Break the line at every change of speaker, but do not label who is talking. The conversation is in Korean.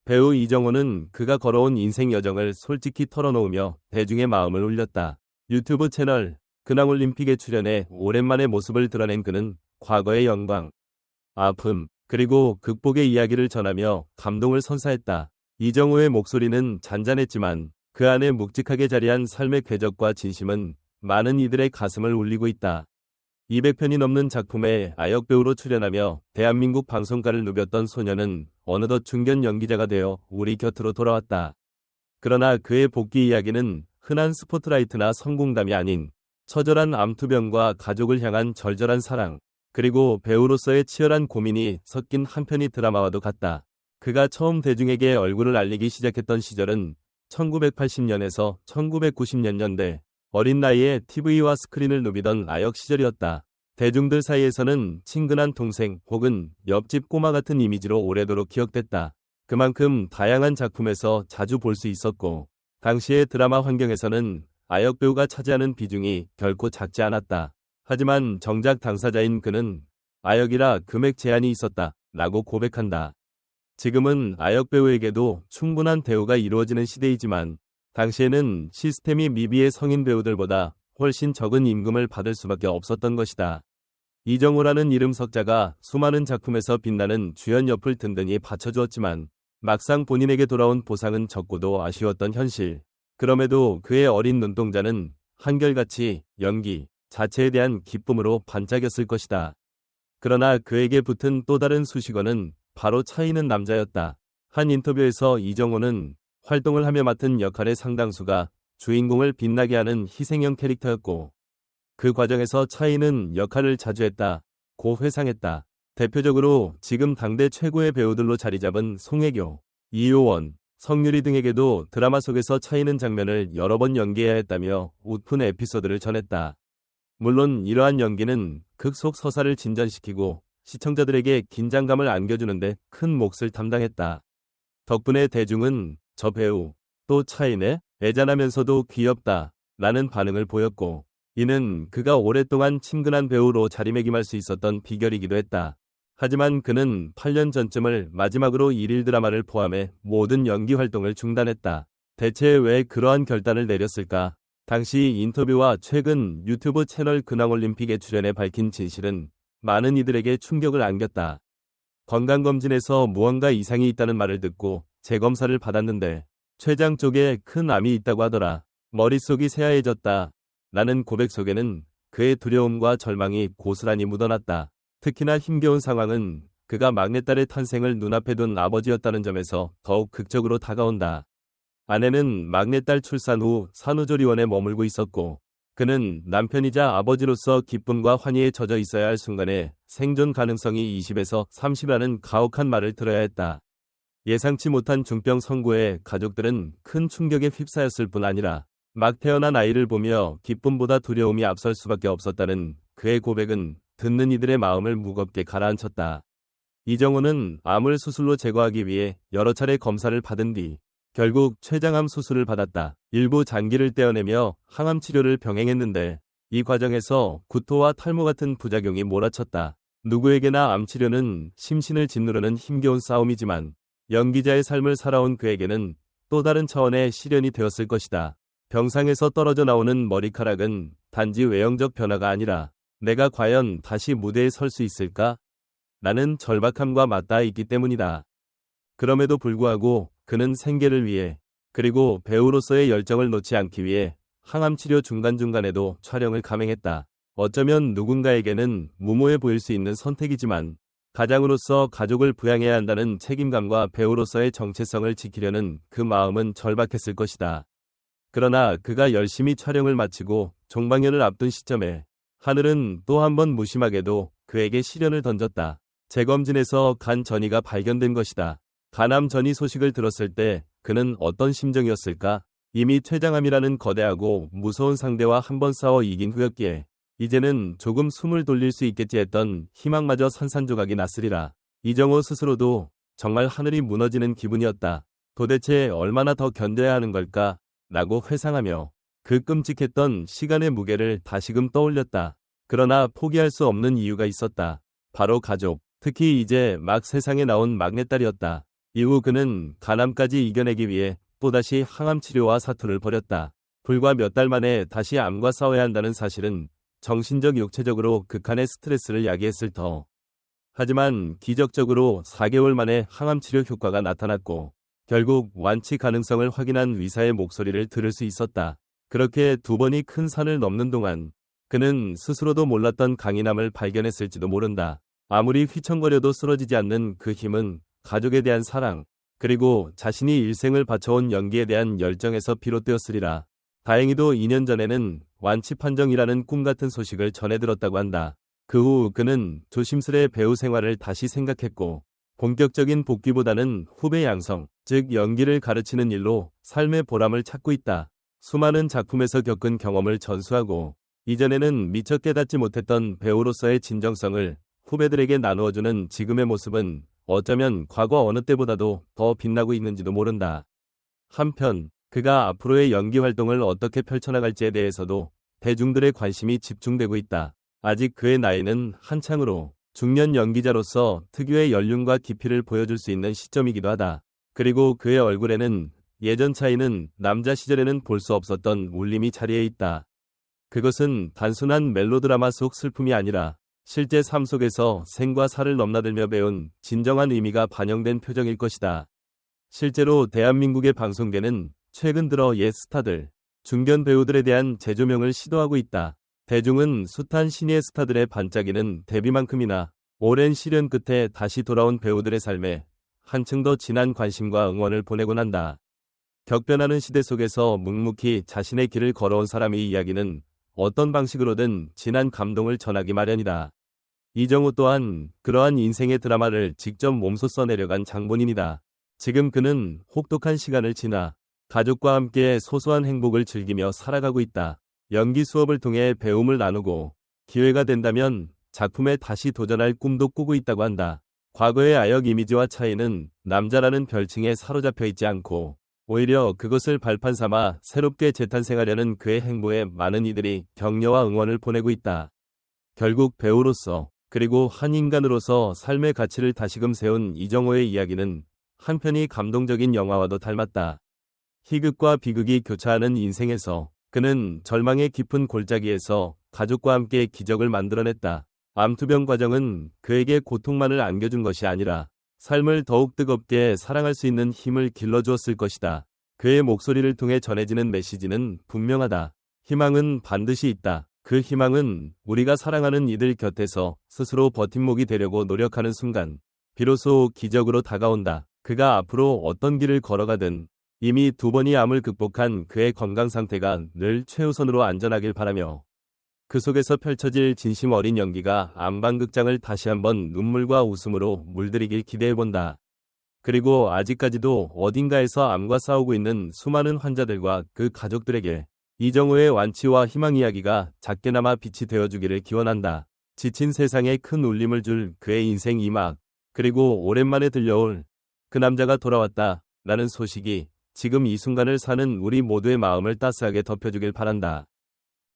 배우 이정호는 그가 걸어온 인생 여정을 솔직히 털어놓으며 대중의 마음을 울렸다. 유튜브 채널 근황올림픽에 출연해 오랜만에 모습을 드러낸 그는 과거의 영광, 아픔, 그리고 극복의 이야기를 전하며 감동을 선사했다. 이정호의 목소리는 잔잔했지만 그 안에 묵직하게 자리한 삶의 궤적과 진심은 많은 이들의 가슴을 울리고 있다. 200편이 넘는 작품에 아역배우로 출연하며 대한민국 방송가를 누볐던 소녀는 어느덧 중견 연기자가 되어 우리 곁으로 돌아왔다. 그러나 그의 복귀 이야기는 흔한 스포트라이트나 성공담이 아닌 처절한 암투병과 가족을 향한 절절한 사랑, 그리고 배우로서의 치열한 고민이 섞인 한편의 드라마와도 같다. 그가 처음 대중에게 얼굴을 알리기 시작했던 시절은 1980년에서 1990년대 어린 나이에 TV와 스크린을 누비던 아역 시절이었다. 대중들 사이에서는 친근한 동생 혹은 옆집 꼬마 같은 이미지로 오래도록 기억됐다. 그만큼 다양한 작품에서 자주 볼 수 있었고 당시의 드라마 환경에서는 아역 배우가 차지하는 비중이 결코 작지 않았다. 하지만 정작 당사자인 그는 아역이라 금액 제한이 있었다 라고 고백한다. 지금은 아역 배우에게도 충분한 대우가 이루어지는 시대이지만 당시에는 시스템이 미비의 성인 배우들보다 훨씬 적은 임금을 받을 수밖에 없었던 것이다. 이정호라는 이름 석자가 수많은 작품에서 빛나는 주연 옆을 든든히 받쳐주었지만 막상 본인에게 돌아온 보상은 적고도 아쉬웠던 현실. 그럼에도 그의 어린 눈동자는 한결같이 연기 자체에 대한 기쁨으로 반짝였을 것이다. 그러나 그에게 붙은 또 다른 수식어는 바로 차이는 남자였다. 한 인터뷰에서 이정호는 활동을 하며 맡은 역할의 상당수가 주인공을 빛나게 하는 희생형 캐릭터였고 그 과정에서 차이는 역할을 자주 했다고 회상했다. 대표적으로 지금 당대 최고의 배우들로 자리잡은 송혜교, 이효원, 성유리 등에게도 드라마 속에서 차이는 장면을 여러 번 연기해야 했다며 웃픈 에피소드를 전했다. 물론 이러한 연기는 극 속 서사를 진전시키고 시청자들에게 긴장감을 안겨주는데 큰 몫을 담당했다. 덕분에 대중은 저 배우 또 차이네? 애잔하면서도 귀엽다 라는 반응을 보였고 이는 그가 오랫동안 친근한 배우로 자리매김할 수 있었던 비결이기도 했다. 하지만 그는 8년 전쯤을 마지막으로 일일 드라마를 포함해 모든 연기 활동을 중단했다. 대체 왜 그러한 결단을 내렸을까? 당시 인터뷰와 최근 유튜브 채널 근황올림픽에 출연해 밝힌 진실은 많은 이들에게 충격을 안겼다. 건강검진에서 무언가 이상이 있다는 말을 듣고 재검사를 받았는데 췌장 쪽에 큰 암이 있다고 하더라. 머릿속이 새하얘졌다. 라는 고백 속에는 그의 두려움과 절망이 고스란히 묻어났다. 특히나 힘겨운 상황은 그가 막내딸의 탄생을 눈앞에 둔 아버지였다는 점에서 더욱 극적으로 다가온다. 아내는 막내딸 출산 후 산후조리원에 머물고 있었고 그는 남편이자 아버지로서 기쁨과 환희에 젖어 있어야 할 순간에 생존 가능성이 20에서 30이라는 가혹한 말을 들어야 했다. 예상치 못한 중병 선고에 가족들은 큰 충격에 휩싸였을 뿐 아니라 막 태어난 아이를 보며 기쁨보다 두려움이 앞설 수밖에 없었다는 그의 고백은 듣는 이들의 마음을 무겁게 가라앉혔다. 이정호는 암을 수술로 제거하기 위해 여러 차례 검사를 받은 뒤 결국 췌장암 수술을 받았다. 일부 장기를 떼어내며 항암 치료를 병행했는데 이 과정에서 구토와 탈모 같은 부작용이 몰아쳤다. 누구에게나 암 치료는 심신을 짓누르는 힘겨운 싸움이지만 연기자의 삶을 살아온 그에게는 또 다른 차원의 시련이 되었을 것이다. 병상에서 떨어져 나오는 머리카락은 단지 외형적 변화가 아니라 내가 과연 다시 무대에 설 수 있을까? 라는 절박함과 맞닿아 있기 때문이다. 그럼에도 불구하고 그는 생계를 위해 그리고 배우로서의 열정을 놓지 않기 위해 항암치료 중간중간에도 촬영을 감행했다. 어쩌면 누군가에게는 무모해 보일 수 있는 선택이지만 가장으로서 가족을 부양해야 한다는 책임감과 배우로서의 정체성을 지키려는 그 마음은 절박했을 것이다. 그러나 그가 열심히 촬영을 마치고 종방연을 앞둔 시점에 하늘은 또 한 번 무심하게도 그에게 시련을 던졌다. 재검진에서 간 전이가 발견된 것이다. 간암 전이 소식을 들었을 때 그는 어떤 심정이었을까? 이미 췌장암이라는 거대하고 무서운 상대와 한 번 싸워 이긴 후였기에 이제는 조금 숨을 돌릴 수 있겠지 했던 희망마저 산산조각이 났으리라. 이정호 스스로도 정말 하늘이 무너지는 기분이었다. 도대체 얼마나 더 견뎌야 하는 걸까? 라고 회상하며 그 끔찍했던 시간의 무게를 다시금 떠올렸다. 그러나 포기할 수 없는 이유가 있었다. 바로 가족, 특히 이제 막 세상에 나온 막내딸이었다. 이후 그는 간암까지 이겨내기 위해 또다시 항암 치료와 사투를 벌였다. 불과 몇 달 만에 다시 암과 싸워야 한다는 사실은 정신적 육체적으로 극한의 스트레스를 야기했을 터. 하지만 기적적으로 4개월 만에 항암 치료 효과가 나타났고 결국 완치 가능성을 확인한 의사의 목소리를 들을 수 있었다. 그렇게 2번이 큰 산을 넘는 동안 그는 스스로도 몰랐던 강인함을 발견했을지도 모른다. 아무리 휘청거려도 쓰러지지 않는 그 힘은 가족에 대한 사랑, 그리고 자신이 일생을 바쳐온 연기에 대한 열정에서 비롯되었으리라. 다행히도 2년 전에는 완치 판정이라는 꿈 같은 소식을 전해 들었다고 한다. 그 후 그는 조심스레 배우 생활을 다시 생각했고 본격적인 복귀보다는 후배 양성, 즉 연기를 가르치는 일로 삶의 보람을 찾고 있다. 수많은 작품에서 겪은 경험을 전수하고 이전에는 미처 깨닫지 못했던 배우로서의 진정성을 후배들에게 나누어주는 지금의 모습은 어쩌면 과거 어느 때보다도 더 빛나고 있는지도 모른다. 한편 그가 앞으로의 연기 활동을 어떻게 펼쳐나갈지에 대해서도 대중들의 관심이 집중되고 있다. 아직 그의 나이는 한창으로 중년 연기자로서 특유의 연륜과 깊이를 보여줄 수 있는 시점이기도 하다. 그리고 그의 얼굴에는 예전 차이는 남자 시절에는 볼 수 없었던 울림이 자리해 있다. 그것은 단순한 멜로드라마 속 슬픔이 아니라 실제 삶 속에서 생과 사를 넘나들며 배운 진정한 의미가 반영된 표정일 것이다. 실제로 대한민국의 방송계는 최근 들어 옛 스타들, 중견 배우들에 대한 재조명을 시도하고 있다. 대중은 숱한 신예 스타들의 반짝이는 데뷔만큼이나 오랜 시련 끝에 다시 돌아온 배우들의 삶에 한층 더 진한 관심과 응원을 보내곤 한다. 격변하는 시대 속에서 묵묵히 자신의 길을 걸어온 사람의 이야기는 어떤 방식으로든 진한 감동을 전하기 마련이다. 이정우 또한 그러한 인생의 드라마를 직접 몸소 써내려간 장본인이다. 지금 그는 혹독한 시간을 지나 가족과 함께 소소한 행복을 즐기며 살아가고 있다. 연기 수업을 통해 배움을 나누고 기회가 된다면 작품에 다시 도전할 꿈도 꾸고 있다고 한다. 과거의 아역 이미지와 차이는 남자라는 별칭에 사로잡혀 있지 않고 오히려 그것을 발판 삼아 새롭게 재탄생하려는 그의 행보에 많은 이들이 격려와 응원을 보내고 있다. 결국 배우로서 그리고 한 인간으로서 삶의 가치를 다시금 세운 이정호의 이야기는 한편이 감동적인 영화와도 닮았다. 희극과 비극이 교차하는 인생에서 그는 절망의 깊은 골짜기에서 가족과 함께 기적을 만들어냈다. 암투병 과정은 그에게 고통만을 안겨준 것이 아니라 삶을 더욱 뜨겁게 사랑할 수 있는 힘을 길러주었을 것이다. 그의 목소리를 통해 전해지는 메시지는 분명하다. 희망은 반드시 있다. 그 희망은 우리가 사랑하는 이들 곁에서 스스로 버팀목이 되려고 노력하는 순간 비로소 기적으로 다가온다. 그가 앞으로 어떤 길을 걸어가든 이미 2번이 암을 극복한 그의 건강 상태가 늘 최우선으로 안전하길 바라며 그 속에서 펼쳐질 진심 어린 연기가 암방극장을 다시 한번 눈물과 웃음으로 물들이길 기대해본다. 그리고 아직까지도 어딘가에서 암과 싸우고 있는 수많은 환자들과 그 가족들에게 이정호의 완치와 희망 이야기가 작게나마 빛이 되어주기를 기원한다. 지친 세상에 큰 울림을 줄 그의 인생 2막, 그리고 오랜만에 들려올 그 남자가 돌아왔다 라는 소식이 지금 이 순간을 사는 우리 모두의 마음을 따스하게 덮여주길 바란다.